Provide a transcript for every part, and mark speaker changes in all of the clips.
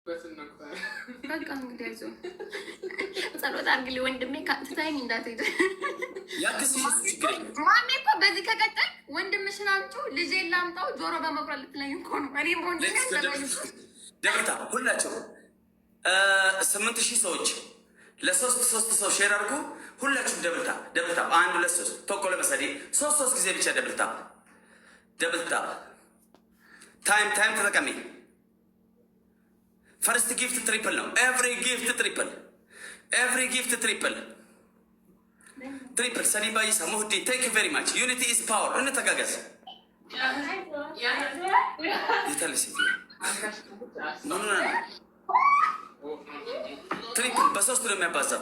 Speaker 1: በቃ እንግዲህ አይዞህ ጸሎት አድርግልኝ ወንድሜ። ትታይኝ እንዳትሄድ ማሜ እኮ በዚህ ከቀጠል ወንድምሽን አምጪው ልጄን ላምጣው ጆሮ በመቁረጥ ልትለኝ እኮ ነው። እኔ
Speaker 2: ደብታ ሁላቸው 8000 ሰዎች ለ3 ሰው ሼር አድርጉ። ሁላችሁም ደብልታ 1 2 3 ቶኮ ለመሰዲ 3 ጊዜ ብቻ ደብልታ ታይም ተጠቀሚ። ፈርስት ጊፍት ትሪፕል ነው። ኤቭሪ ጊፍት ትሪፕል ሰኒባ ይሳ ሙህዲ ቴንክ ዩ ቬሪ ማች ዩኒቲ ኢዝ ፓወር። እንተጋገዝ። ትሪፕል በ3 ነው የሚያባዛው።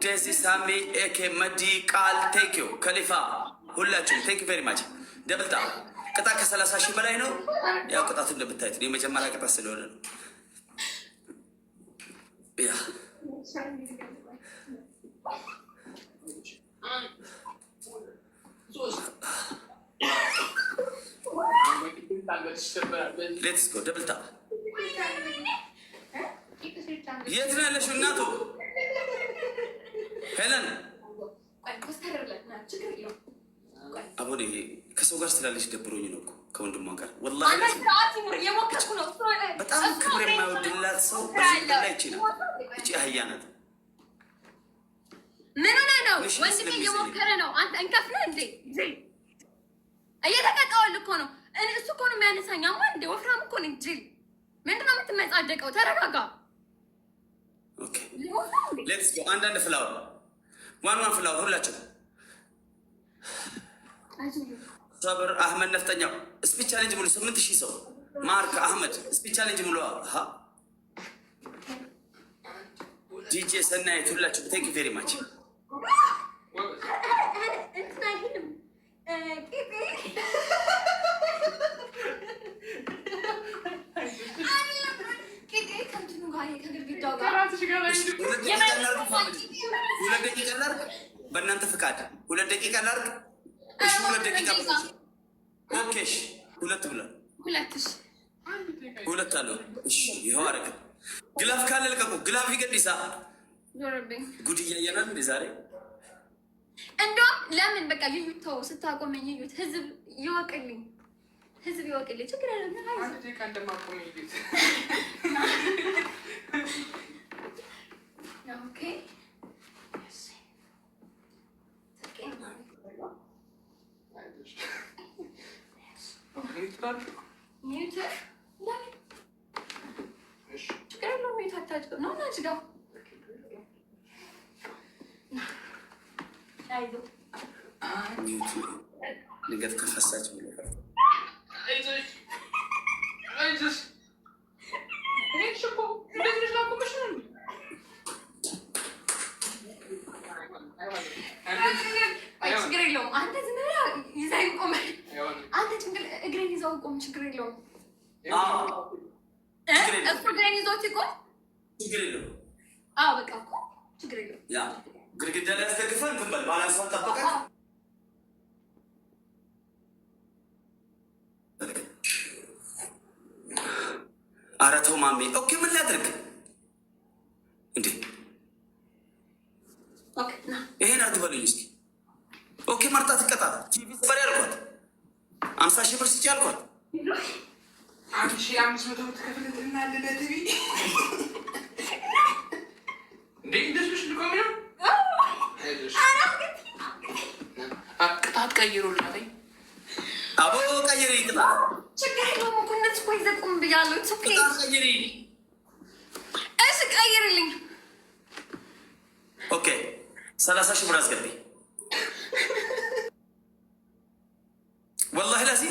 Speaker 2: ዴዚ ሳሚ ኤኬ መዲ ቃል ቴንክ ዩ ከሊፋ ሁላችሁም ቴንክ ዩ ቬሪ ማች። ደብልታ ቅጣት ከ30,000 በላይ ነው። ያው ቅጣቱ እንደምታዩት የመጀመሪያ ቅጣት ስለሆነ ነው። ያ ሌትስ ጎ ደብልታ። የት ነው ያለሽው እናቱ? ሄለን አቦኔ ከሰው ጋር ስላለች ደብሮኝ ነው እኮ ከወንድሟ ጋር ወላሂ በጣም ክብር የማይወድላት ሰው ላይ ይችላል። እቺ አህያ ናት።
Speaker 1: ምን ሆነ ነው ወንድሜ እየሞከረ ነው። አንተ እንከፍለ እንዴ እየተቀጣሁልህ እኮ ነው። እሱ እኮ ነው የሚያነሳኝ። አማ እንደ ወፍራም እኮ ነው እንጂ ምንድን ነው የምትመጻደቀው? ተረጋጋ።
Speaker 2: ኦኬ ሌትስ ጎ። አንዳንድ ፍላወር ዋን ፍላወር ሁላችሁ ሰብር አህመድ ነፍጠኛው ስፒች ቻሌንጅ ሙሉ 8000 ሰው ማርክ አህመድ ስፒች ቻሌንጅ ሙሉ ዲጄ ሰናይት ሁላችሁ ቴንክ ዩ ቬሪ ማች። በእናንተ ፍቃድ 2 ደቂቃ ላድርግ። እሺ 2 ደቂቃ ኦኬ። እሺ 2 ብሏል። 2 አለው። እሺ ይኸው አደረገ። ግላፍ ካለ ልቀቁ። ግላፍ ይገዲሳ ጉድ እያየናል እንደ ዛሬ
Speaker 1: እንደውም ለምን በቃ ልዩት ተው። ስታቆመኝ ልዩት ህዝብ ይወቅልኝ፣ ችግር የለም። አንተ ደቂቃ እንደማቆም ልዩት ኦኬ።
Speaker 2: ንገት ከፈሳች
Speaker 1: ችግር የለውም። አንተ ዝም ብለህ ይዘኸኝ ቆመህ አንተ እግሬን ይዘው ቆም። ችግር የለውም። እሱ እግሬን ይዘው ሲቆም
Speaker 2: ችግር የለውም።
Speaker 1: አዎ በቃ እኮ ችግር የለውም።
Speaker 2: ያ ግድግዳ ላይ አስደግፈን እንትን በል ባላንሷን ጠበቀህ። ኧረ ተው ማሜ። ኦኬ ምን ላድርግ እንዴ? ይሄን አትበሉኝ እስኪ። ኦኬ መርጣ ትቀጣት። ቲቪ ስበሪ አልኳት። 50,000 ብር ስጪ አልኳት።
Speaker 3: 1500 ትከፍልና ለቲቪ እንዴ እንደሱሽ ልቆም ነው። ቅጣት ቀይሩልኝ።
Speaker 2: አቦ ቀይሪ ቅጣት።
Speaker 1: ችግር የለውም እኮ እነሱ እኮ ይዘቁም ብያለሁ።
Speaker 2: ቅጣት ቀይሪ።
Speaker 1: እሺ ቀይርልኝ።
Speaker 2: ኦኬ 30,000 ብር አስገቢ። ወላሂ ላዚ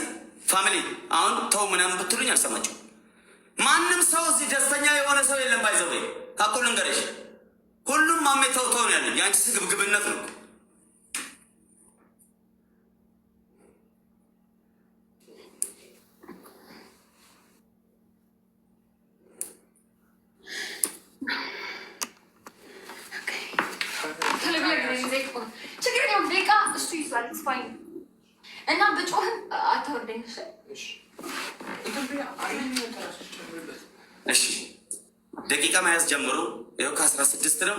Speaker 2: ፋሚሊ አሁን ተው ምናምን ብትሉኝ አልሰማችሁም። ማንም ሰው እዚህ ደስተኛ የሆነ ሰው የለም። ባይዘው ሀቁን ልንገርሽ፣ ሁሉም ማሜ ተው ነው ያለኝ። የአንቺ ስግብግብነት ነው።
Speaker 1: ችግር የለውም። ደቂቃ እሱ ይዟል። ስፋኝ እና በጮህን አታወርደኝ።
Speaker 2: እሺ ደቂቃ መያዝ ጀምሩ። ይኸው ከ16 ነው፣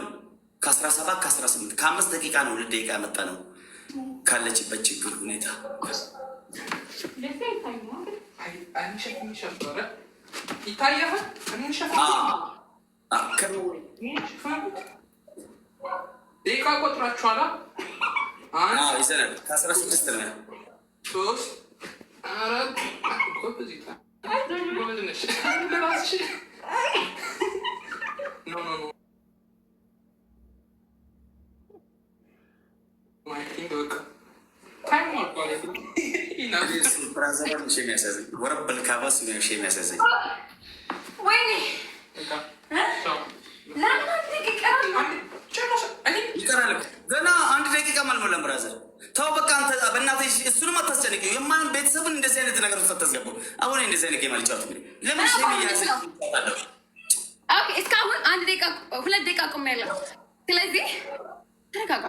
Speaker 2: ከ17 ከ18 ከ5 ደቂቃ ነው 2 ደቂቃ ያመጣ ነው ካለችበት ችግር ሁኔታ
Speaker 3: ደቂቃ ቆጥራችኋላ?
Speaker 2: ይዘናል። ከ16 ነው
Speaker 3: 3 4
Speaker 2: የሚያሳዝኝ ወረበል ካባስ የሚያሳዝኝ ይቀራል። ገና 1 ደቂቃ አልሞላም። ብራዘር ተው በቃ አንተ በእናትህ እሱንም አታስጨንቂው። የማን ቤተሰብን እንደዚህ አይነት ነገር ውስጥ አታስገቡ። አሁን እንደዚህ አይነት ጌም አልጫወትም። ለምን
Speaker 1: እስካሁን 1 ደቂቃ 2 ደቂቃ ቆሜያለሁ። ስለዚህ ተረጋጋ፣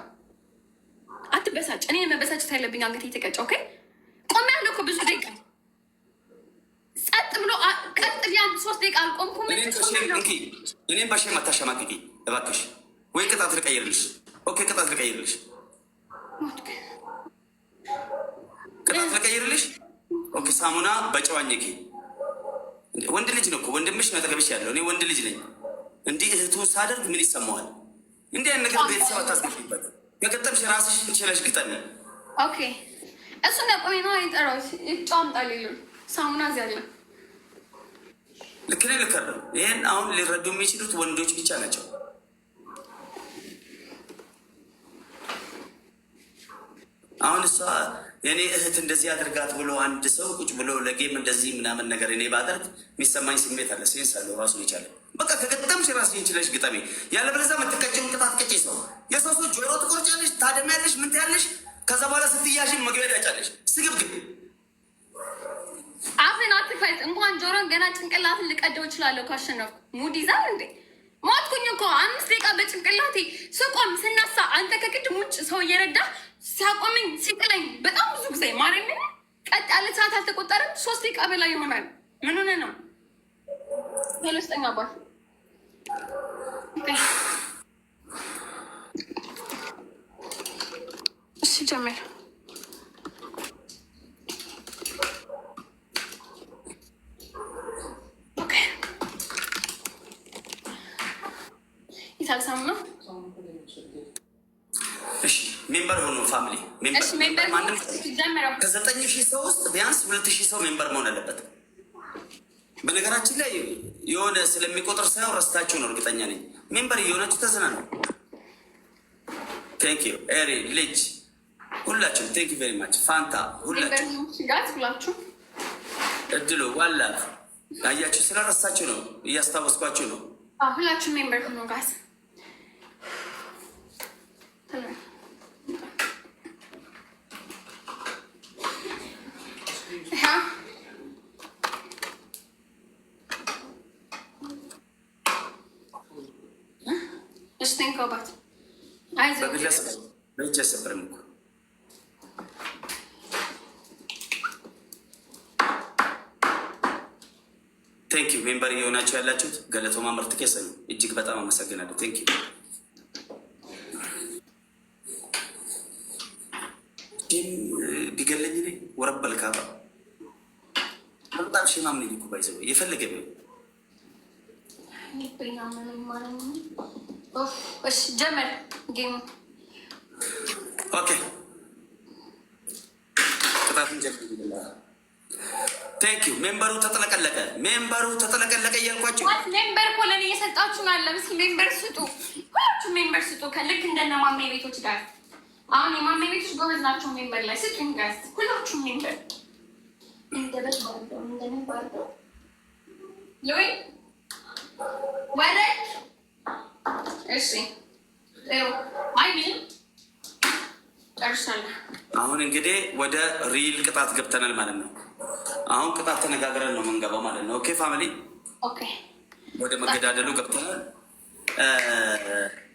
Speaker 1: አትበሳጭ። እኔ መበሳጨት ያለብኝ አንገት የተቀጨ ኦኬ። ቆሜያለሁ እኮ ብዙ ደቂቃ ጸጥ ብሎ ቀጥ ቢያንስ 3 ደቂቃ አልቆምኩም።
Speaker 2: እኔም በሼም አታሸማቅቂ እባክሽ። ወይ ቅጣት ልቀይርልሽ? ኦኬ ቅጣት ልቀይርልሽ፣ ቅጣት ልቀይርልሽ። ኦኬ ሳሙና በጨዋኝኪ። ወንድ ልጅ ነው እኮ ወንድምሽ ነው አጠገብሽ ያለው። እኔ ወንድ ልጅ ነኝ። እንዲህ እህቱን ሳደርግ ምን ይሰማዋል? እንዲህ አይነት ነገር ቤተሰብ አታስገቢበት። ከቀጠምሽ ራስሽ ችለሽ ግጠሚ።
Speaker 1: ኦኬ እሱ ነቆሚ ነው አይጠራዎች ጫምጣል ይሉን ሳሙና እዚህ አለ።
Speaker 2: ልክ ነኝ ልክ አይደለም? ይሄን አሁን ሊረዱ የሚችሉት ወንዶች ብቻ ናቸው። አሁን እሷ የኔ እህት እንደዚህ አድርጋት ብሎ አንድ ሰው ቁጭ ብሎ ለጌም እንደዚህ ምናምን ነገር እኔ ባደርግ የሚሰማኝ ስሜት አለ። ሴንስ አለው ራሱን ይቻላል። በቃ ከገጠምሽ ራስሽን ችለሽ ግጠሚ። ያለበለዚያ የምትቀጭውን ቅጣት ቅጪ። ሰው የሰው ሰው ጆሮ ትቆርጫለሽ፣ ታደሚያለሽ፣ ምን ትያለሽ። ከዛ በኋላ ስትያሽን መግቢያ ያጫለሽ ስግብግብ።
Speaker 1: አፍን አትክፈት። እንኳን ጆሮን ገና ጭንቅላትን ልቀደው እችላለሁ ካሸነፍኩ። ሙድ ይዛል እንዴ? ሞትኩኝ እኮ 5 ደቂቃ በጭንቅላቴ ስቆም ስነሳ፣ አንተ ከቅድም ውጭ ሰው እየረዳ ሲያቆመኝ ሲጥለኝ በጣም ብዙ ጊዜ ማረኝ። ቀጥ ያለ ሰዓት አልተቆጠረም። 3 ደቂቃ በላይ ይሆናል። ምን ሆነ ነው ሄሎስጠኛ አባት እሺ ጀመር። ይታልሳም ነው።
Speaker 2: እሺ ሜምበር ሆኖ ፋሚሊ ሜምበር ማንም ከ9,000 ሰው ውስጥ ቢያንስ 2,000 ሰው ሜምበር መሆን አለበት። በነገራችን ላይ የሆነ ስለሚቆጥር ሳይሆን ረስታችሁ ነው፣ እርግጠኛ ነኝ። ሜምበር እየሆናችሁ ተዝናኑ። ቴንክ ዩ ኤሪ ልጅ ሁላችሁም ቴንክ ዩ ቬሪ ማች ፋንታ ሁላችሁ እድሉ ዋላ አያችሁ፣ ስለረሳችሁ ነው እያስታወስኳችሁ ነው።
Speaker 1: ሁላችሁም ሜምበር ሆኖ ጋስ ባት
Speaker 2: በእጅ ያሰብርም እኮ ቴንክ ዩ ሜምበር እየሆናችሁ ያላችሁት ገለቶማ ምርት ኬስ ነው። እጅግ በጣም አመሰግናለሁ። ቴንክ ዩ ቢገለኝ ነኝ ወረበል ካባ በጣም ሽማም ነኝ እኮ ባይዘው የፈለገ ቢሆን
Speaker 1: ጀመር ጌሙ።
Speaker 2: ኦኬ ቅጣትን ጀምር። ቴንክ ዩ ሜምበሩ ተጠለቀለቀ፣ ሜምበሩ ተጠለቀለቀ እያልኳቸው
Speaker 1: ሜምበር እኮ ለእኔ እየሰጣችሁ ነው አለ። ምስኪ ሜምበር ስጡ፣ ሁላችሁ ሜምበር ስጡ። ከልክ እንደነ ማሜ ቤቶች ጋር አሁን የማሜ ቤቶች ጎበዝ ናቸው። ሜምበር ላይ ስጡኝ ጋዝ፣ ሁላችሁ ሜምበር እንደበት ባርደው እንደነባርደው ሎይ ወረድ። እሺ አይ ምንም ጨርሻለሁ።
Speaker 2: አሁን እንግዲህ ወደ ሪል ቅጣት ገብተናል ማለት ነው። አሁን ቅጣት ተነጋግረን ነው የምንገባው ማለት ነው። ኦኬ ፋሚሊ፣ ወደ መገዳደሉ ገብተናል።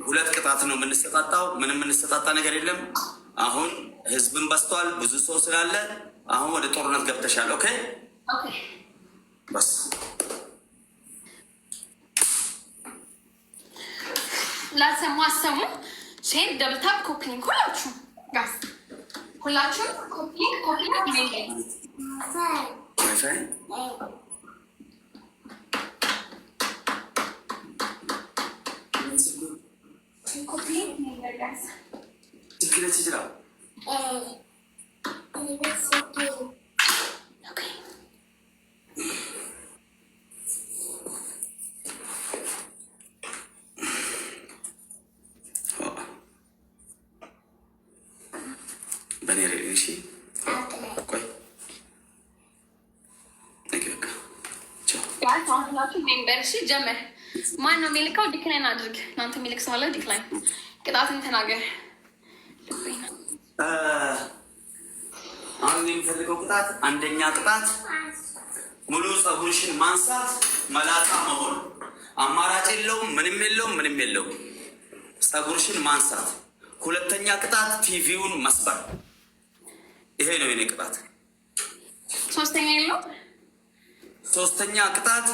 Speaker 2: 2 ቅጣት ነው የምንሰጣጣው። ምንም የምንሰጣጣ ነገር የለም። አሁን ህዝብን በዝቷል፣ ብዙ ሰው ስላለ አሁን ወደ ጦርነት ገብተሻል። ኦኬ በስ
Speaker 1: ላሰሙ አሰሙ። ሼር ደብል ታፕ ኮፒሊንግ ሁላችሁ ጋስ ሁላችሁ ኮፒሊንግ ሜል ሜምበር እሺ ጀመር። ማን ነው የሚልከው? ዲክላይን አድርግ። እናንተ የሚልክ ሰው አለ? ዲክላይን ቅጣትን ተናገር።
Speaker 2: አሁን የሚፈልገው ቅጣት አንደኛ ቅጣት ሙሉ ፀጉርሽን ማንሳት፣ መላጣ መሆን። አማራጭ የለውም፣ ምንም የለውም፣ ምንም የለውም። ፀጉርሽን ማንሳት። ሁለተኛ ቅጣት ቲቪውን መስበር። ይሄ ነው የኔ ቅጣት።
Speaker 1: ሶስተኛ የለው።
Speaker 2: ሶስተኛ ቅጣት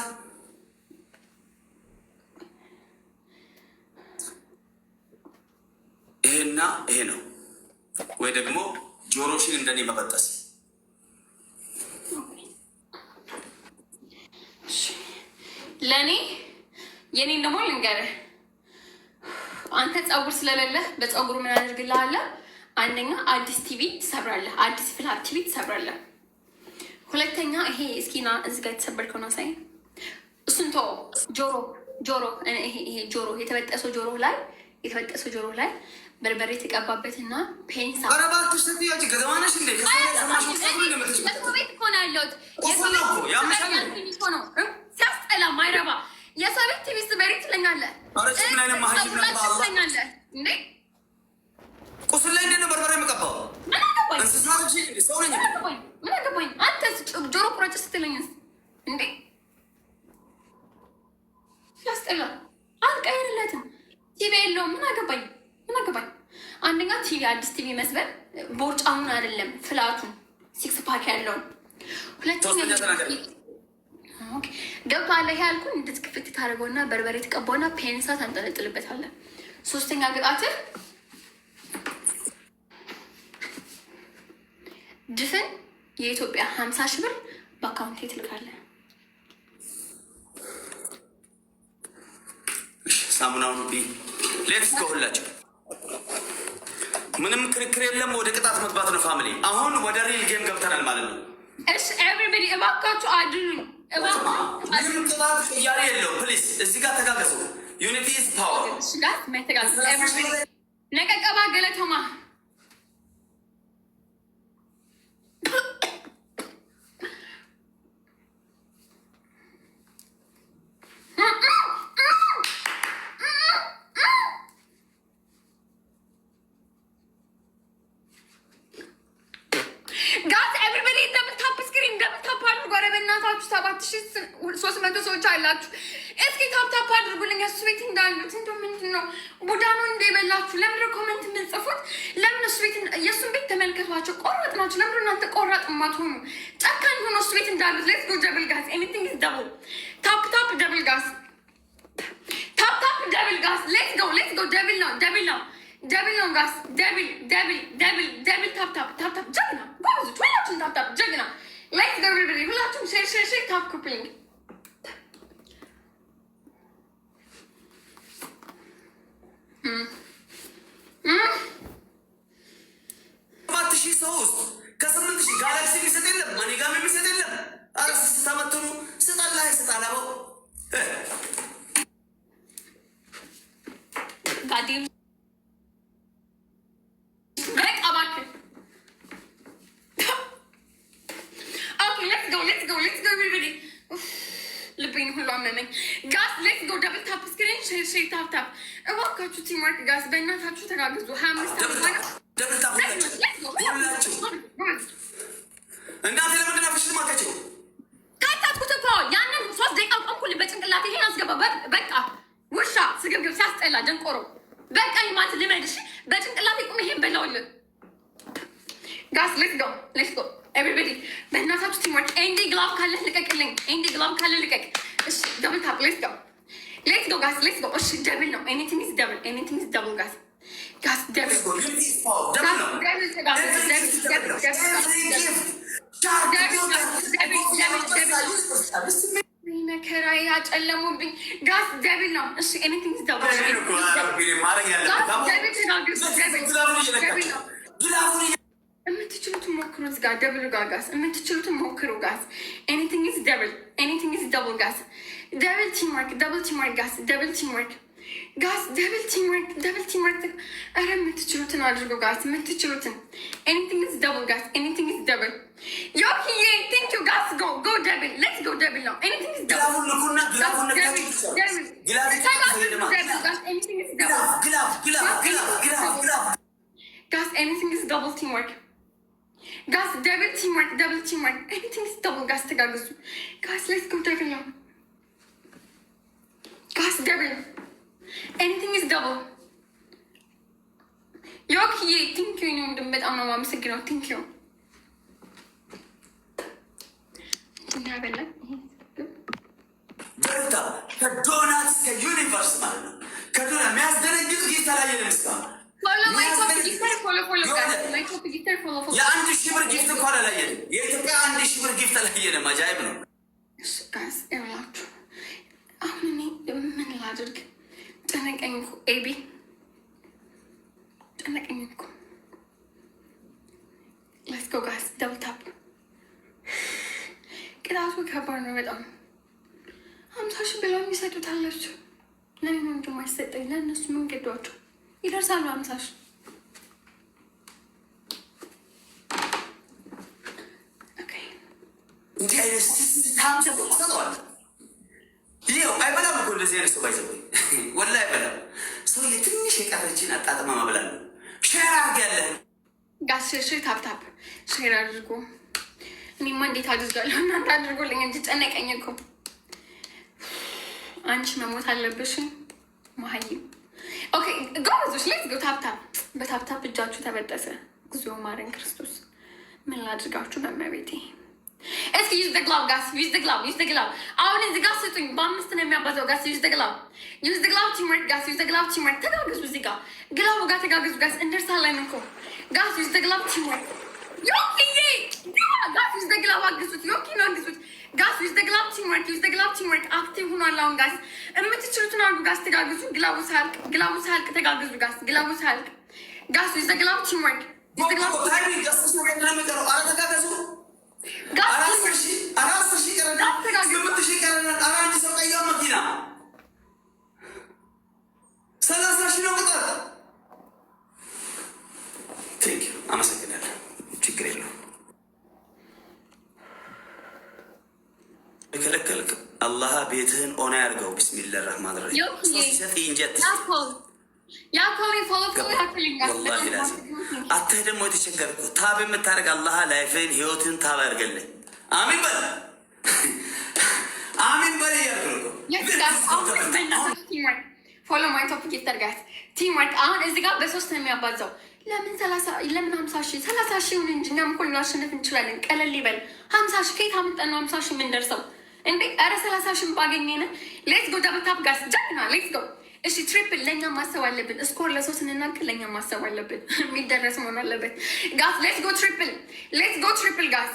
Speaker 2: ይሄና ይሄ ነው፣ ወይ ደግሞ ጆሮሽን እንደኔ መበጠስ።
Speaker 1: ለእኔ የኔን ደግሞ ልንገርህ። አንተ ፀጉር ስለሌለህ በፀጉሩ ምን አደርግልሃለሁ? አንደኛ አዲስ ቲቪ ትሰብራለህ፣ አዲስ ፍላት ቲቪ ትሰብራለህ። ሁለተኛ ይሄ እስኪና እዚህ ጋር የተሰበርከው ነው ሳይ እሱን ተወው። ጆሮ ይሄ ጆሮ የተበጠሰው ጆሮ ላይ በርበሬ የተቀባበትና ፔንሳ ቤት እኮ ነው ያለሁት። ሲያስጠላ ማይረባ የሰው ቤት ቲቪ ስበሪ ትለኛለህ እንዴ?
Speaker 2: ቁስል ላይ እንዴት ነው በርበሬ የምቀባው?
Speaker 1: ምን አገባኝ? አንተ ጆሮ ቁረጭ ስትለኝ እንዴ ሲያስጠላ። አልቀይርለትም። ቲቪ የለውም። ምን አገባኝ? አንደኛ ቲቪ አዲስ ቲቪ መስበር ቦርጫውን አይደለም ፍላቱን ሲክስ ፓክ ያለውን። ሁለተኛ ገብቶሃል ያልኩን እንደዚህ ክፍት ታደርገውና በርበሬ ተቀባውና ፔንሳ ታንጠለጥልበታለህ። ሶስተኛ ቅጣትህ ድፍን የኢትዮጵያ 50 ሺህ ብር በአካውንት ትልካለህ።
Speaker 2: ሳሙናውን ሌትስ ከሁላቸው ምንም ክርክር የለም። ወደ ቅጣት መግባት ነው ፋሚሊ። አሁን ወደ ሪል ጌም ገብተናል ማለት ነው።
Speaker 1: እሺ ኤቭሪባዲ እባካችሁ አድኑኝ።
Speaker 2: ምንም ቅጣት እያለ የለው ፕሊዝ። እዚህ ጋር ተጋገዙ። ዩኒቲ ኢዝ ፓወር።
Speaker 1: ነቀቀባ ገለቶማ በእናታችሁ 7300 ሰዎች አላችሁ። እስኪ ታፕታፕ አድርጉልኝ። እሱ ቤት እንዳሉት እንደ ምንድን ነው ቡዳኑ እንደበላችሁ ለምንድን ኮመንት የምንጽፉት? ለምን እሱ ቤት የእሱን ቤት ተመልከቷቸው። ቆራጥ ናቸው። ለምንድን እናንተ ቆራጥ ማትሆኑ? ጨካኝ ሆኖ እሱ ቤት እንዳሉት ሌትስ ጎ ደብል ጋስ ኤኒቲንግ ኢዝ ደብል ታፕታፕ ደብል ጋስ ታፕታፕ ደብል ጋስ ሌትስ ጎ ደብል ነው ጋስ ደብል ታፕታፕ ጀግና ጎበዝ ሁላችሁም ታፕታፕ ጀግና ሌትስ ጎ ኤቭሪባዲ ሁላችሁም ሼር ታፕ ኮፕሊንግ
Speaker 2: ሰው ውስጥ ከ8,000 ጋላክሲ የሚሰጥ የለም፣ ማኒጋም የሚሰጥ የለም። አረስ ስታመትኑ ስጣላ ስጣላበው
Speaker 1: ጋዴም በቃ እባክህ። ኦኬ ሌትስ ጎ ኤቭሪባዲ። ልቤን ሁሉ አመመኝ። ጋስ ሌትስ ጎ ደብል ታፕ ስክሪን ሼር ታፕ ታፕ። እባካችሁ ቲም ወርክ ጋስ፣ በእናታችሁ ተጋግዙ። 25
Speaker 2: እናቴ ለምንድን ነው ፍሽል ማከችው?
Speaker 1: ካታትኩት እኮ ያንን 3 ደቂቃ ቆምኩልህ በጭንቅላቴ። ይሄን አስገባ በቃ። ውሻ ስግብግብ ሲያስጠላ ደንቆሮ። በቃ ይማት ልመድሽ በጭንቅላቴ ቁም። ይሄን በላውልህ ጋስ። ሌትስ ጎ ኤቭሪባዲ። በእናታችሁ ቲም ወርክ። ኤንዲ ግላቭ ካለህ ልቀቅልኝ። ኤንዲ ግላቭ ካለህ ልቀቅ። እሺ ደብል ታፕ ሌትስ ጎ Let's go, guys. Let's go. Oh shit, devil no. Anything is devil. Anything is double, guys. Guys, devil. መከራዬ አጨለሙብኝ። ጋስ ደብል ነው። እሺ ኤኒቲንግ ኢዝ ደብል። የምትችሉትን ሞክሩ። እዚህ ጋር ደብል ጋር ጋስ የምትችሉትን ሞክሩ ጋስ። ኤኒቲንግ ኢዝ ደብል። ኤኒቲንግ ኢዝ ደብል ጋስ። ደብል ቲምወርክ፣ ደብል ቲምወርክ ጋስ፣ ደብል ቲምወርክ ጋስ፣ ደብል ቲምወርክ፣ ደብል ቲምወርክ። ኧረ የምትችሉትን አድርጎ ጋስ፣ የምትችሉትን። ኤኒቲንግ ኢዝ ደብል ጋስ፣ ኤኒቲንግ ኢዝ ደብል። ዮኪዬ ቴንክ ዩ ጋስ። ጎ ጎ ደብል፣ ሌትስ ጎ ደብል ነው። ኤኒቲንግ ኢዝ ደብል። ጋስ ኤኒቲንግ ኢዝ ደብል ቲምወርክ ጋስ፣ ደብል ቲምወርክ፣ ደብል ቲምወርክ። ኤኒቲንግ ኢዝ ደብል ጋስ። ተጋግዙ ጋስ። ሌትስ ጎ ደብል ነው ጋስ፣ ደብል ኤኒቲንግ ኢዝ ደብል። ዮኪዬ ቴንክ ዩ። ወንድም በጣም ነው የማመሰግነው። ቴንክ ዩ እናበላን
Speaker 2: በርታ። ከዶናት ከዩኒቨርስ ማለት ነው። ከዶና የሚያስደነግጥ ጌታ ላይ የለምስካ የአንድ ሺህ ብር ጊፍት እኮ አላየንም። የኢትዮጵያ 1000 ብር ጊፍት አላየንም። አጃይብ ነው።
Speaker 1: ላችሁ አሁን እኔ ምን ላድርግ? ጨነቀኝ እኮ ኤቢ፣ ጨነቀኝ እኮ። ሌትስ ጎ ጋይስ፣ ደብል ታፕ። ቅጣቱ ከባድ ነው በጣም። 50 ሺህ ብለው የሚሰጡት አላቸው። ለእኔ ነው እንጂ የማይሰጠኝ። ለእነሱ ምን ገዷቸው? ይደርሳሉ 50 ሺህ።
Speaker 2: እንዲህ አይነት ታምሰ ተጠዋል። ይኸው አይበላም እኮ እንደዚህ አይነት ሰው ባይዘ ወላ አይበላም። ሰው የትንሽ የቀረችን አጣጥማ መብላ ነው። ሼር አድርግ ያለ
Speaker 1: ጋስ ሼር ታፕታፕ ሼር አድርጎ። እኔማ እንዴት አድርጋለሁ? እናንተ አድርጎልኝ እንጂ ጨነቀኝ እኮ። አንቺ መሞት አለብሽ መሀይም። ኦኬ ጎበዞች፣ ሌትስ ጎ ታፕታፕ። በታፕታፕ እጃችሁ ተበጠሰ። እግዚኦ ማረን ክርስቶስ። ምን ላድርጋችሁ በመቤቴ። እስኪ ዩዝ ደ ግላቭ ጋስ፣ ዩዝ ደ ግላቭ፣ ዩዝ ደ ግላቭ። አሁን እዚህ ጋር ስጡኝ። በ5 ነው የሚያባዛው ጋስ። ዩዝ ደ ግላቭ፣ ዩዝ ደ ግላቭ ቲምወርክ ጋስ፣ ዩዝ ደ ግላቭ ቲምወርክ። ተጋገዙ እዚህ ጋር ግላቡ ጋር ተጋገዙ ጋስ። እንደርሳለን እኮ ጋስ። ዩዝ ደ ግላቭ ቲምወርክ። ዮኪዬ ጋስ፣ ዩዝ ደ ግላቭ አግዙት። ዮኪ ነው አግዙት ጋስ። ዩዝ ደ ግላቭ ቲምወርክ፣ ዩዝ ደ ግላቭ ቲምወርክ። አክቲቭ ሆኗል አሁን ጋስ። የምትችሉትን አድርጉ ጋስ። ተጋገዙ። ግላቡ ሳያልቅ፣ ግላቡ ሳያልቅ ተጋገዙ ጋስ። ግላቡ ሳያልቅ ጋስ። ዩዝ ደ ግላቭ ቲምወርክ፣ ዩዝ ደ ግላቭ
Speaker 2: አመሰግናለሁ። ችግር የለውም። የከለከልክ አላህ ቤትህን ኦና ያርገው። ቢስሚላህ ራህማን ራሂም። አትህ ደግሞ የተቸገርኩ ታብ የምታደርግ አላህ ላይፍን ህይወትን ታብ ያርገልኝ። አሚን በል አሚን በል እያልኩ
Speaker 1: ፎሎ ማይ ቶፒክ ይተርጋት ቲምወርክ። አሁን እዚህ ጋር በ3 ነው የሚያባዛው። ለምን 50 ሺህ 30 ሺህ ይሁን እንጂ እኛም እኮ ልናሸንፍ እንችላለን። ቀለል ይበል። 50 ሺህ ከየት አመጣን ነው 50 ሺህ የምንደርሰው እንዴ? ኧረ 30 ሺህ ባገኘን። ሌትስ ጎ ደብል ታፕ ጋስ። ጀግና ሌትስ ጎ። እሺ ትሪፕል ለእኛ ማሰብ አለብን። ስኮር ለ3 ስንናቅል ለእኛ ማሰብ አለብን። የሚደረስ መሆን አለበት ጋስ። ሌትስ ጎ ትሪፕል፣ ሌትስ ጎ ትሪፕል ጋስ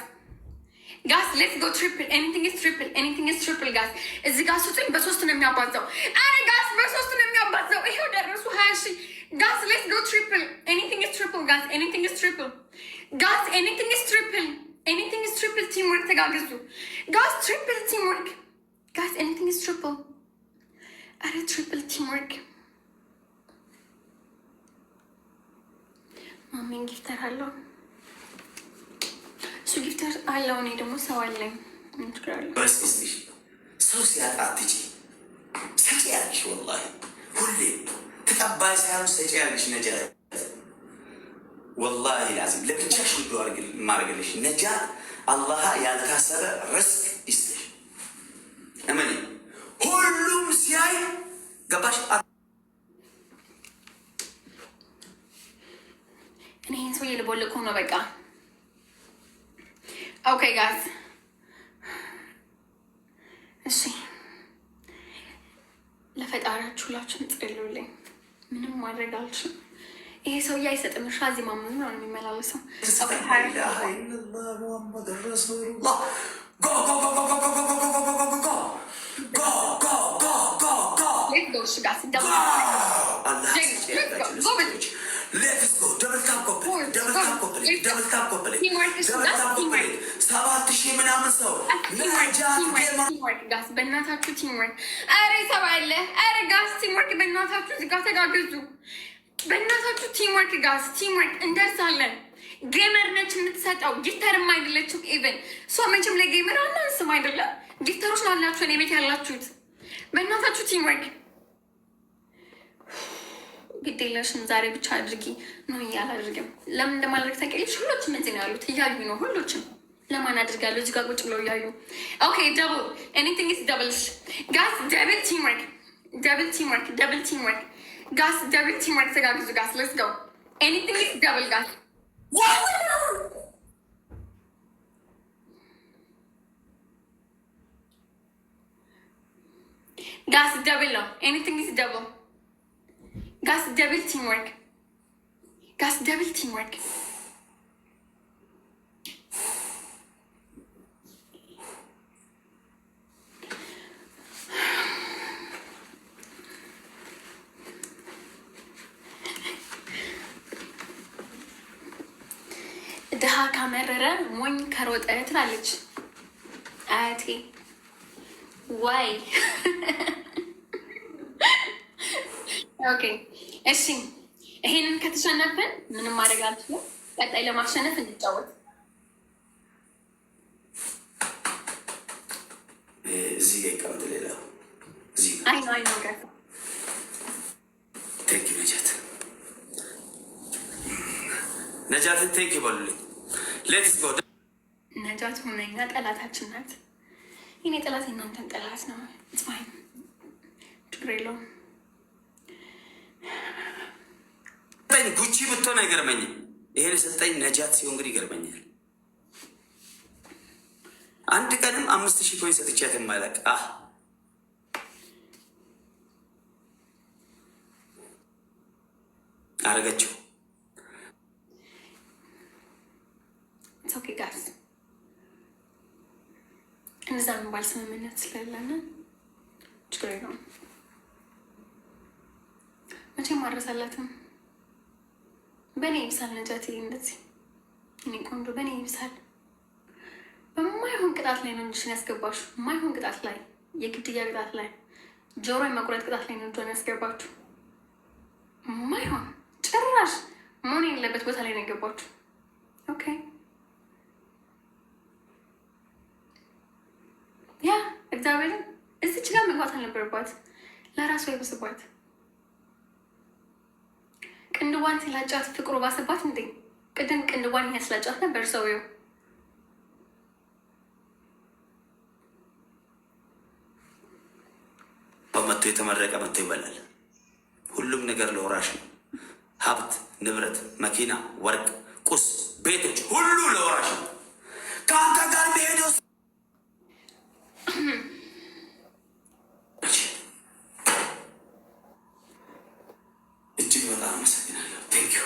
Speaker 1: ጋስ። ሌትስ ጎ ትሪፕል። ኤኒቲንግ ኢዝ ትሪፕል፣ ኤኒቲንግ ኢዝ ትሪፕል ጋስ። እዚህ ጋር ስጡኝ። በ3 ነው የሚያባዛው። አረ ጋስ በ3 ነው የሚያባዛው። ይሄው ደረሱ 20 ሺህ ጋስ። ሌትስ ጎ ትሪፕል። ኤኒቲንግ ኢዝ ትሪፕል ጋስ። ኤኒቲንግ ኢዝ ትሪፕል ጋስ። ኤኒቲንግ ኢዝ ትሪፕል፣ ኤኒቲንግ ኢዝ ትሪፕል። ቲምወርክ ተጋግዙ ጋስ። ትሪፕል ቲምወርክ ጋስ። ኤኒቲንግ ኢዝ ትሪፕል። አረ ትሪፕል ቲምወርክ። ማሜን ጊፍተር አለው፣ እሱ ጊፍተር አለው። እኔ ደግሞ ሰው አለኝ።
Speaker 2: ሰው ሲያጣ አትጪ፣ ሰጪ ያለሽ ወላሂ ሁሌ ተቀባይ ሳይሆን ሰጪ ያለሽ ነጃ ወላሂ ላዚም ለብቻሽ ሁሉ ማድረግልሽ ነጃ። አላህ ያልታሰበ ርስቅ ይስጥሽ። እመኒ ሁሉም ሲያይ ገባሽ።
Speaker 1: እኔ ይህን ሰውዬ ልቦልኩ ነው በቃ። ኦኬ ጋዝ እሺ በፈጣሪያችሁ ሁላችሁም ጸልዩልኝ። ምንም ማድረግ አልችልም። ይሄ ሰውዬ አይሰጥም። ሻዚ ማመን ነው የሚመላለሰው። በእናታችሁ ቲምወርክ። ኧረ ሰው አለ። ኧረ ጋስ ቲምወርክ በእናታችሁ እዚህ ጋር ተጋገዙ። በእናታችሁ ቲምወርክ ጋስ ቲምወርክ እንደርሳለን። ጌመር ነች የምትሰጠው፣ ጊፍተርም አይደለችም። ኢቨን እሷ መቼም ለጌመር አናንስም አይደለም። ጊፍተሮች ናላችሁ እኔ ቤት ያላችሁት። በእናታችሁ ቲምወርክ ግድ የለሽም። ዛሬ ብቻ አድርጊ ነው እያላድርግም። ለምን እንደማድረግ ታውቂያለሽ? ሁሎችም እዚህ ነው ያሉት፣ እያዩ ነው ሁሎችም። ለማን አድርጋለሁ? እዚህ ጋር ቁጭ ብለው እያዩ። ኦኬ ደብል ኤኒቲንግ ኢዝ ደብልሽ ጋስ። ደብል ቲምወርክ፣ ደብል ቲምወርክ፣ ደብል ቲምወርክ ጋስ፣ ደብል ቲምወርክ። ተጋግዙ ጋስ። ሌትስ ጎ። ኤኒቲንግ ኢዝ ደብል ጋስ። ጋስ ደብል ነው። ኤኒቲንግ ኢዝ ደብል ጋስ። ደብል ቲምወርክ ጋስ። ደብል ቲምወርክ ድሃ ካመረረ ሞኝ ከሮጠ ትላለች አያቴ። ዋይ ኦኬ እሺ፣ ይሄንን ከተሸነፍን ምንም ማድረግ አልችልም። ቀጣይ ለማሸነፍ እንጫወት።
Speaker 2: እዚህ ጋር ይቀመጥ። ሌላ
Speaker 1: አይ ነው አይ ነው ጋር
Speaker 2: ቴንክ ዩ ነጃትን ቴንክ ዩ በሉልኝ። ሌትስ ጎ።
Speaker 1: ነጃት ሁነኛ ጠላታችን ናት። ይኔ ጠላት እናንተን ጠላት ነው። ስፋይን ችግር የለውም።
Speaker 2: ጉቺ ብትሆን አይገርመኝም። ይሄን ሰጠኝ ነጃት ሲሆን እንግዲህ ይገርመኛል። አንድ ቀንም 5000 ኮይን ሰጥቻት የማይለቅ አረገችው።
Speaker 1: ኦኬ ጋስ እነዛ የሚባል ስምምነት ስለሌለን ችግር የለውም። መቼም ማድረሳላትም በእኔ ይብሳል። ነጃት እንደዚህ እኔ ቆንጆ በእኔ ይብሳል። በማይሆን ቅጣት ላይ ነው እንጂሽን ያስገባሹ። የማይሆን ቅጣት ላይ፣ የግድያ ቅጣት ላይ፣ ጆሮ የመቁረጥ ቅጣት ላይ ነው እንጂን ያስገባችሁ። የማይሆን ጭራሽ መሆን የሌለበት ቦታ ላይ ነው የገባችሁ። ኦኬ ያ እግዚአብሔርን እዚች ጋር መግባት አልነበረባት። ለራሷ ይብስባት። ቅንድዋን ስላጫት ፍቅሩ ባሰባት እንዴ? ቅድም ቅንድዋን ያስላጫት ነበር ሰውየው።
Speaker 2: በመቶ የተመረቀ መቶ ይበላል። ሁሉም ነገር ለወራሽ ነው። ሀብት፣ ንብረት፣ መኪና፣ ወርቅ፣ ቁስ፣ ቤቶች ሁሉ ለወራሽ ነው። ከአንተ ጋር መሄድ እጅግ በጣም አመሰግናለሁ። ቴንክ ዩ።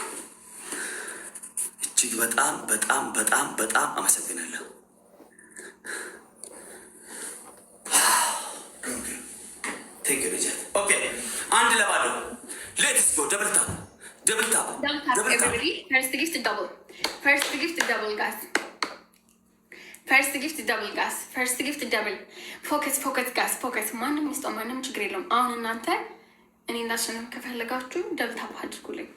Speaker 2: እጅግ በጣም በጣም በጣም በጣም አመሰግናለሁ። ቴንክ ዩ ልጀት። ኦኬ አንድ ለባዶ ሌትስ ጎ። ደብልታ ደብልታ
Speaker 1: ፈርስት ጊፍት ደብል፣ ፈርስት ጊፍት ደብል ጋስ፣ ፈርስት ጊፍት ደብል ጋስ፣ ፈርስት ጊፍት ደብል። ፎከስ ፎከስ ጋስ ፎከስ። ማንም ይስጠው ማንም ችግር የለውም። አሁን እናንተ እኔ እንዳሸነፍ ከፈለጋችሁ ደብል ታፕ አድርጉልኝ።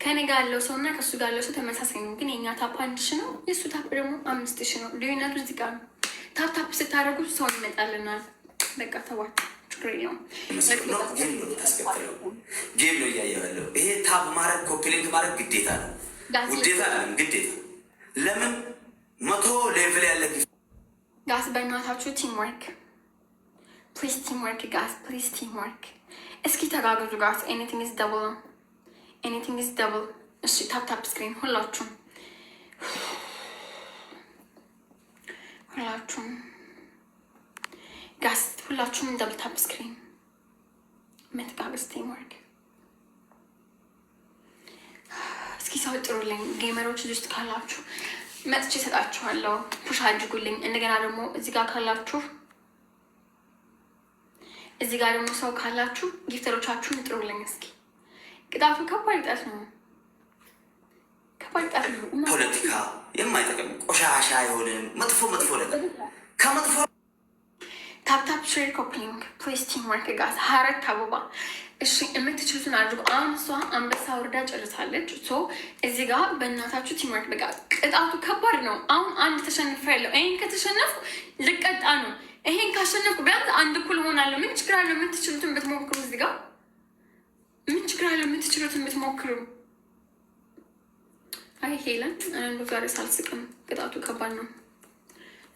Speaker 1: ከኔ ጋር ያለው ሰው እና ከእሱ ጋር ያለው ሰው ተመሳሳይ ነው፣ ግን የኛ ታፕ 1000 ነው፣ የእሱ ታፕ ደግሞ 5000 ነው። ልዩነቱ እዚህ ጋር ነው። ታፕ ታፕ ስታደርጉ ሰው ይመጣልናል። በቃ ተዋት ችግር የለውም።
Speaker 2: ጌም ነው እያየሁ ያለው። ይሄ ታፕ ማድረግ ኮፒሊንግ ማድረግ ግዴታ ነው። ውዴታ አለም ግዴታ። ለምን 100 ሌቭል ያለ
Speaker 1: ጋስ በእናታችሁ ቲምወርክ ፕሊዝ፣ ቲምወርክ ጋስ ፕሊዝ፣ ቲምወርክ። እስኪ ተጋገዙ ጋስ። ኤኒቲንግ ኢዝ ደብል ነው፣ ኤኒቲንግ ኢዝ ደብል። እሺ ታፕ ታፕ ስክሪን ሁላችሁም ሁላችሁም ጋስ ሁላችሁም ደብል ታፕ ስክሪን መተጋገዝ ቲምወርክ። እስኪ ሰው ጥሩልኝ ጌመሮች ውስጥ ካላችሁ መጥቼ እሰጣችኋለሁ። ፑሽ አድርጉልኝ። እንደገና ደግሞ እዚህ ጋር ካላችሁ ሰው ካላችሁ ጊፍተሮቻችሁን ጥሩልኝ። እስኪ ቅጣቱ ከባድ ቅጣት ነው።
Speaker 2: ፖለቲካ የማይጠቅም ቆሻሻ የሆነ መጥፎ ነገር ከመጥፎ
Speaker 1: ታፕታፕ ሼር ኮፕሊንግ ፕሌስ ቲም ወርክ ጋዝ 24 አበባ። እሺ የምትችሉትን አድርጉ። አሁን እሷ አንበሳ ወርዳ ጨርሳለች። እዚህ ጋር በእናታችሁ ቲም ወርክ። በቃ ቅጣቱ ከባድ ነው። አሁን አንድ ተሸንፈ ያለው ይሄን ከተሸነፍኩ ልቀጣ ነው። ይሄን ካሸነፍኩ ቢያንስ አንድ እኩል ሆናለሁ። ምን ችግር አለው? የምትችሉትን ብትሞክሩ። እዚህ ጋር ምን ችግር አለው? የምትችሉትን ብትሞክሩ። አይ ሄለን ዛሬ ሳልስቅም፣ ቅጣቱ ከባድ ነው።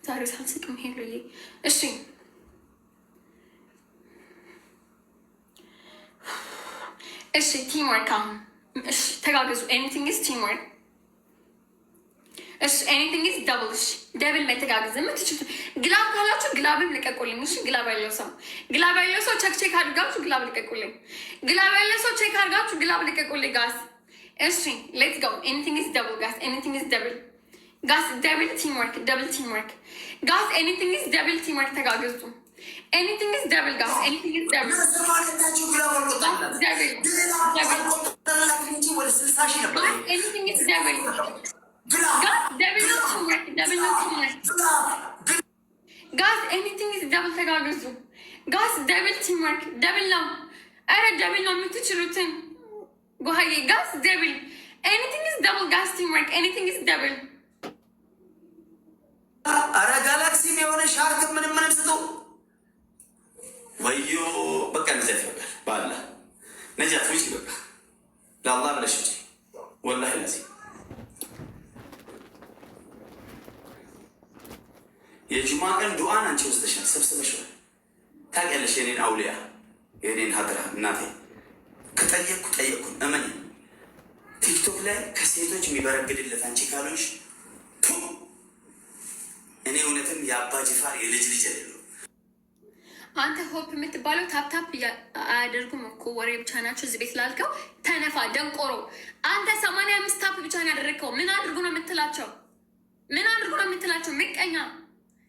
Speaker 1: ዛሬ ሳልስቅም ሄሉዬ። እሺ እሺ ቲምወርክ አሁን እሺ ተጋገዙ። ኤኒቲንግ ኢዝ ቲምወርክ። እሺ ኤኒቲንግ ኢዝ ደብል። እሺ ደብል መተጋገዝ የምትችሉት ግላብ ካላችሁ ግላብም ልቀቁልኝ። እሺ ግላብ ያለው ሰው ቼክ አድርጋችሁ ግላብ ልቀቁልኝ። ግላብ ያለው ሰው ቼክ አድርጋችሁ ግላብ ልቀቁልኝ ጋስ። እሺ ሌትስ ጎ። ኤኒቲንግ ኢዝ ደብል ጋስ። ኤኒቲንግ ኢዝ ደብል ጋስ። ደብል ቲምወርክ፣ ደብል ቲምወርክ ጋስ። ኤኒቲንግ ኢዝ ደብል ቲምወርክ። ተጋገዙ። ኤኒቲንግ ኢዝ ደብል ጋስ። ኤኒቲንግ ኢዝ ደብል ጋስ። ኤኒቲንግ ኢዝ ደብል ጋስ። ደብል ነው ቲምወርክ፣ ደብል ነው ቲምወርክ ጋስ። ኤኒቲንግ ኢዝ ደብል። ተጋገዙ ጋስ። ደብል ቲምወርክ፣ ደብል ነው። ኧረ ደብል ነው የምትችሉትን ጎሀዬ ጋስ። ደብል ኤኒቲንግ ኢዝ ደብል ጋስ። ቲምወርክ ኤኒቲንግ ኢዝ ደብል።
Speaker 2: አረ ጋላክሲ የሆነ ሻርክ ምንም ስጡ ወዮ። በቃ ነጃት ይበቃል። ባላ ነጃት ውጭ በቃ ለአላህ ብለሽ ውጭ። ወላሂ ለዚህ የጁማ ቀን ዱዓን አንቺ ወስደሻል፣ ሰብስበሻል። ታውቂያለሽ የኔን አውሊያ የኔን ሀድራ እናቴ ጠየቅኩን እመን። ቲክቶክ ላይ ከሴቶች የሚበረግድለት አንቺ ካልሆንሽ እኔ እውነትም የአባ ጅፋር የልጅ አይደለሁ።
Speaker 1: አንተ ሆፕ የምትባለው ታፕታፕ አያደርጉም እኮ ወሬ ብቻ ናቸው። እዚህ ቤት ላልከው ተነፋ ደንቆሮ። አንተ 85 ታፕ ብቻ ነው ያደረግከው። ምን አድርጉ ነው የምትላቸው? ምን አድርጉ ነው የምትላቸው? ምቀኛ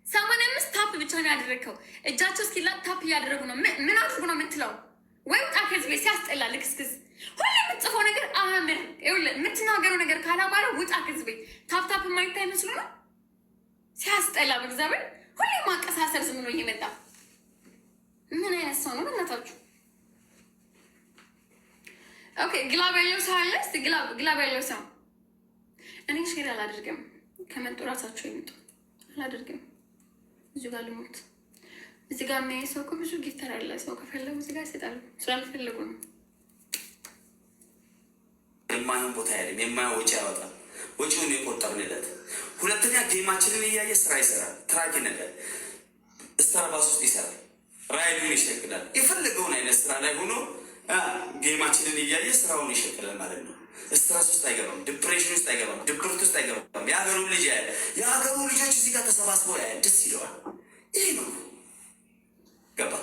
Speaker 1: 85 ታፕ ብቻ ነው ያደረግከው። እጃቸው እስኪላ ታፕ እያደረጉ ነው። ምን አድርጉ ነው የምትለው? ወይ ውጣ ከዚህ ቤት። ሲያስጠላ ልክስክስ። ሁሌ የምትጽፈው ነገር አያምር። የምትናገረው ነገር ካላማረ ውጣ ከዚህ ቤት። ታፕታፕ የማይታይ መስሎ ነው። ሲያስጠላ በእግዚአብሔር። ሁሌ ማቀሳሰር ዝም ብሎ እየመጣ ምን አይነት ሰው ነው በእናታችሁ? ኦኬ ግላብ ያለው ሰው አለ። እስኪ ግላብ ያለው ሰው። እኔ ሼር አላደርግም። ከመጡ ራሳቸው ይምጡ። አላደርግም። እዚሁ ጋር ልሞት። እዚህ ጋር የሚያይ ሰው እኮ ብዙ ጊፍተር አለ። ሰው ከፈለጉ እዚህ ጋር ይሰጣሉ። ስላልፈለጉ ነው።
Speaker 2: የማይሆን ቦታ ያለም የማይሆን ወጪ ያወጣል። ወጪውን የቆጠብንለት። ሁለተኛ ጌማችንን እያየ ስራ ይሰራል። ትራኪ ነገር ስታርባክስ ውስጥ ይሰራል። ራይዱን ይሸክላል። የፈለገውን አይነት ስራ ላይ ሆኖ ጌማችንን እያየ ስራውን ይሸክላል ማለት ነው። ስትረስ ውስጥ አይገባም። ዲፕሬሽን ውስጥ አይገባም። ድብርት ውስጥ አይገባም። የሀገሩ ልጅ ያያል። የሀገሩ ልጆች እዚህ ጋር ተሰባስበው ያያል። ደስ ይለዋል። ይህ ነው ገባ።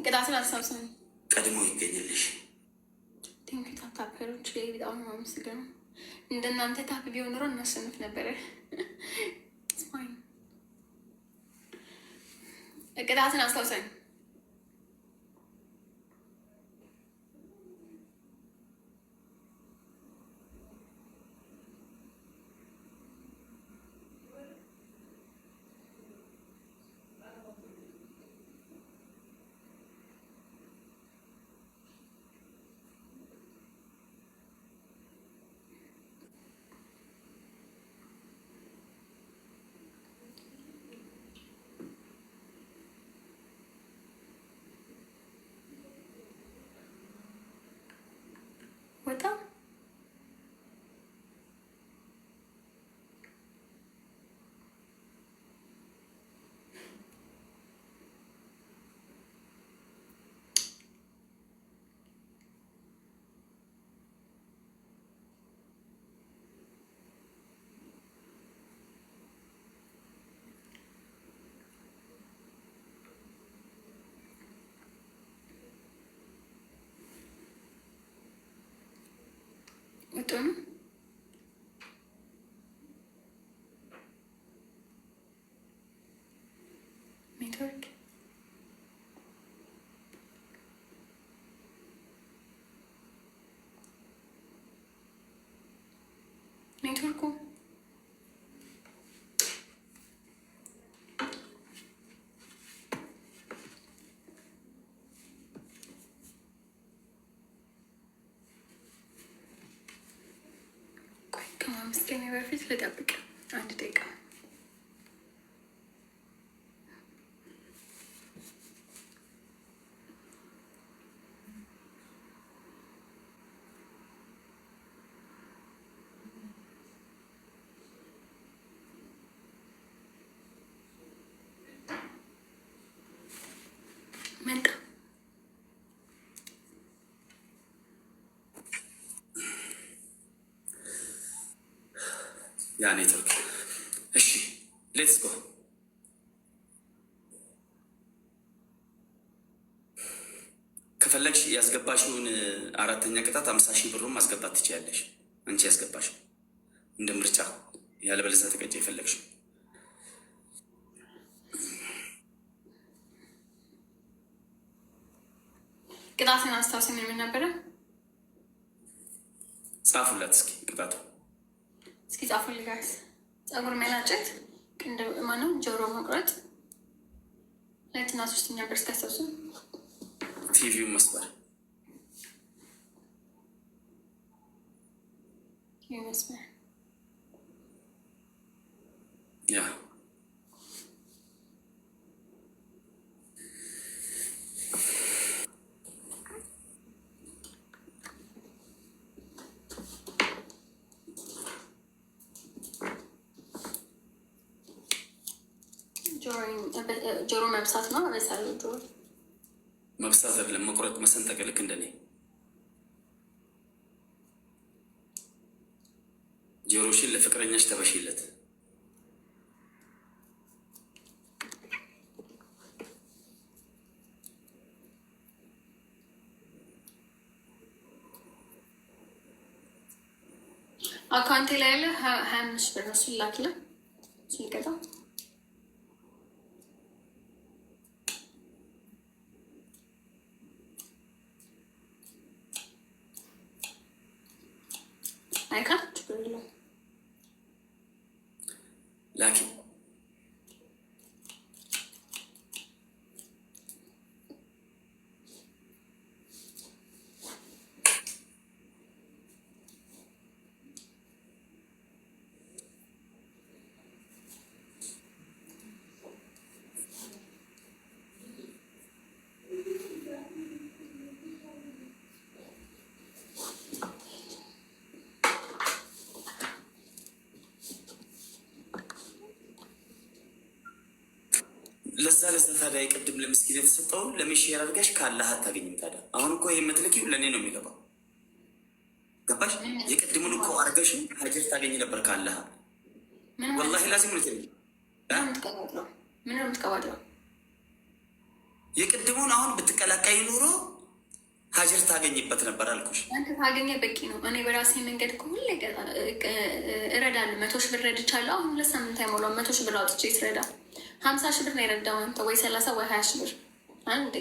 Speaker 1: ቅጣትን አልሳብሰም
Speaker 2: ቀድሞ ይገኝልሽ።
Speaker 1: ቴንክ ታፕታፐሮች ላይ በጣም ነው የማመሰግነው። እንደናንተ ታፕ ቢሆን ኖሮ እናሸንፍ ነበረ። ቅጣትን አስታውሰን። እየወጡ ነው። ኔትወርክ ኔትወርኩ ከማመስገን በፊት ልጠብቅ አንድ ደቂቃ። መጣ
Speaker 2: ያ ኔትወርክ። እሺ ሌትስ ጎ። ከፈለግሽ ያስገባሽውን አራተኛ ቅጣት 50,000 ብሩን ማስገባት ትችያለሽ። አንቺ ያስገባሽ እንደ ምርጫ፣ ያለበለዚያ ተቀጭ የፈለግሽው።
Speaker 1: ቅጣትን አስታውስ። ምን ነበረ?
Speaker 2: ጻፉላት እስኪ ቅጣቱ።
Speaker 1: እስኪ ጻፉልኝ ጋይስ። ፀጉር መላጨት፣ ቅንድብ ማነው፣ ጆሮ መቁረጥ፣ ሁለትና ሶስተኛ ብር እስካስታውሱ፣
Speaker 2: ቲቪውን መስበር
Speaker 1: መስበር
Speaker 2: ያ
Speaker 1: ጆሮ መብሳት ነው። አበሳለ ጆሮ
Speaker 2: መብሳት አይደለም መቁረጥ፣ መሰንጠቅ። ልክ እንደኔ ጆሮሽን ለፍቅረኛሽ ተበሽለት።
Speaker 1: አካውንቴ ላይ ያለ 25 ብር ነው። እሱን ላክልህ። እሱን ልቀጣ አይካ ችግር የለውም።
Speaker 2: ላኪ ለዛ ታዲያ የቅድም ለምስኪን የተሰጠውን ለምን ሼር አድርጋሽ ካላህ አታገኝም? ታዲያ አሁን እኮ ይህ የምትልኪው ለእኔ ነው የሚገባው። ገባሽ? የቅድሙን እኮ አድርገሽ ሀጀር ታገኝ ነበር ካላህ። ወላሂ ላዚም ነው
Speaker 1: ምን የምትቀባጥረው?
Speaker 2: የቅድሙን አሁን ብትቀላቀይ ኑሮ ሀጀር ታገኝበት ነበር አልኩሽ።
Speaker 1: አንተ ታገኘ በቂ ነው። እኔ በራሴ መንገድ ከሁሌ እረዳለሁ። 100 ሺህ ብር ረድቻለሁ። አሁን 2 ሳምንት አይሞላው 100 ሺህ ብር አውጥቼ ስረዳ 50 ሺህ ብር ነው የረዳው አንተ፣ ወይ 30 ወይ 20 ሺህ ብር አንዴ።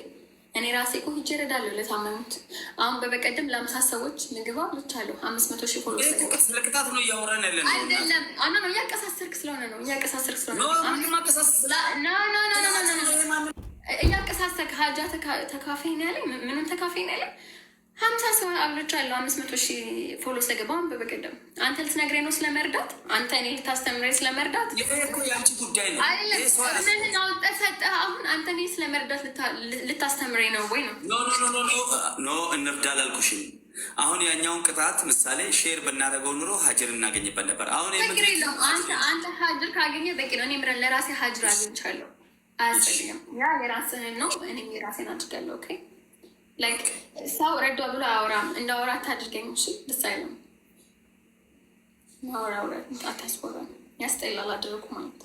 Speaker 1: እኔ ራሴ እኮ ሂጅ እረዳለሁ ለታመሙት። አሁን በበቀደም ለ50 ሰዎች ምግብ አብልቻለሁ። 500 ሺህ ፎሎ
Speaker 2: ስለ ቅጣት ነው እያወራን ያለ ነው።
Speaker 1: አይደለም አና ነው እያቀሳሰርክ ስለሆነ ነው እያቀሳሰርክ ስለሆነ እያቀሳሰርክ ሀጃ ተካፌ ነው ያለኝ። ምንም ተካፌ ነው ያለኝ። 50 ሰው አብልቻለሁ 500 ሺህ ፎሎ ስለገባ አሁን በበቀደም አንተ ልትነግረኝ ነው ስለመርዳት? አንተ እኔ ልታስተምረኝ ስለመርዳት?
Speaker 2: የአንቺ ጉዳይ ነው።
Speaker 1: ምን አውጥተህ ሰጠህ? አሁን አንተ እኔ ስለመርዳት ልታስተምረኝ ነው ወይ ነው?
Speaker 2: ኖ እንርዳ አላልኩሽም። አሁን ያኛውን ቅጣት ምሳሌ ሼር ብናደርገው ኑሮ ሀጅር እናገኝበት ነበር። አሁን
Speaker 1: አንተ ሀጅር ካገኘ በቂ ነው። እኔ ለራሴ ሀጅር አግኝቻለሁ። አያስፈልግም። ያ የራስህን ነው፣ እኔም የራሴን አድርጋለሁ። ኦኬ ላይክ ሰው ረዷ ብሎ አያወራም። እንዳወራ አታድርገኝ። እሺ ደስ አይልም። ማወራ አታስወራ፣ ያስጠላል። አደረጉ ማለት